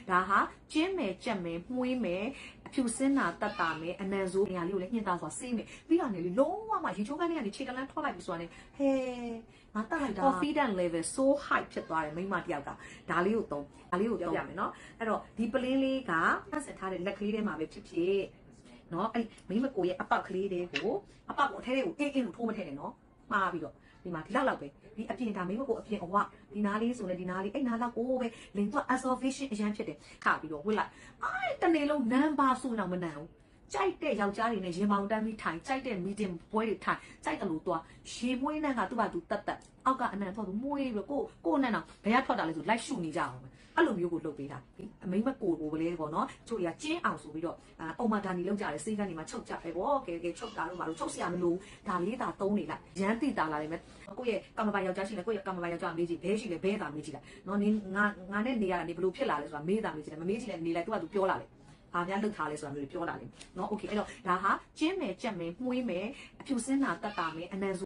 ဒါဟာကျင်းမယ်ကြက်မယ်မှုေးမယ်အဖြူစင်းတာတတ်တာမယ်အနံဆိုးနေရာလေးကိုလည်းညှင်သားစွာစေးမယ်ပြီးတော့နေလေလုံးဝမှရေချိုးကန်းလေးကနေခြေတလန်းထွက်လိုက်ပြီဆိုတာနဲ့ဟဲငါတက်လိုက်တာ confidence level so high ဖြစ်သွားတယ်မိမတယောက်ကဒါလေးကိုသုံးဒါလေးကိုပြောပြမယ်နော်အဲ့တော့ဒီပလင်းလေးကပတ်စင်ထားတဲ့လက်ကလေးထဲမှာပဲဖြစ်ဖြစ်နော်အဲ့မိမကိုရဲ့အပေါက်ကလေးတွေကိုအပေါက်ကိုအထဲလေးကိုအင်းကိုထိုးမထည့်နဲ့နော်မှားပြီးတော့ဒီမှာဒီလောက်ပဲဒီအပြင်ဒါမိမကိုအပြင်အဝဒီနားလေးဆိုလဲဒီနားလေးအဲ့နားလောက်ကိုပဲလင်တော့ absorption အရန်ဖြစ်တယ်ခါပြီးတော့ဝစ်လိုက်အဲ့တနေ့လုံးနံပါဆိုတော့မနံဘူးကြိုက်တဲ့ယောက်ျားတွေနဲ့ရင်ပေါင်တန်းပြီးထိုင်ကြိုက်တဲ့ meeting ပွဲတွေထိုင်ကြိုက်တယ်လို့သွားရေမွေးနှံကသူ့ဘာသူတက်တက်အောက်ကအနံထွက်သူမွေးပြီးကိုနံတော့ဘယ်ကထွက်တာလဲဆိုလိုက်ရှုနေကြအောင်အဲ့လိုမျိုးကိုလုပ်ပေးတာအမိမကိုပဲလေပေါ့နော်ချို့တွေကကျင်းအောင်ဆိုပြီးတော့အုံမဒါနီလောက်ကြတယ်စေးကနေမှချုပ်ကြပဲပေါ့ကဲချုပ်တာလို့ပါလို့ချုပ်စရာမလိုဒါလေးသာသုံးနေလိုက်ရမ်းတိတာလာတယ်မဲ့ကိုယ့်ရဲ့ကမ္ဘာယောက်ျားရှိတယ်ကိုယ့်ရဲ့ကမ္ဘာယောက်ျားမေးကြည့်ဘဲရှိတယ်ဘဲသာမေးကြည့်လိုက်နော်နင်းငါနဲ့နေရတာနေဘလို့ဖြစ်လာလဲဆိုတာမေးတာမေးကြည့်တယ်မမေးကြည့်လဲနေလိုက်သူကသူပြောလာတယ်ဘာများလှုပ်ထားလဲဆိုတာမျိုးပြောလာတယ်နော်โอเคအဲ့တော့ဒါဟာကျင်းမယ်ကြက်မယ်မှုေးမယ်အဖြူစင်းတာတက်တာမယ်အနံဆို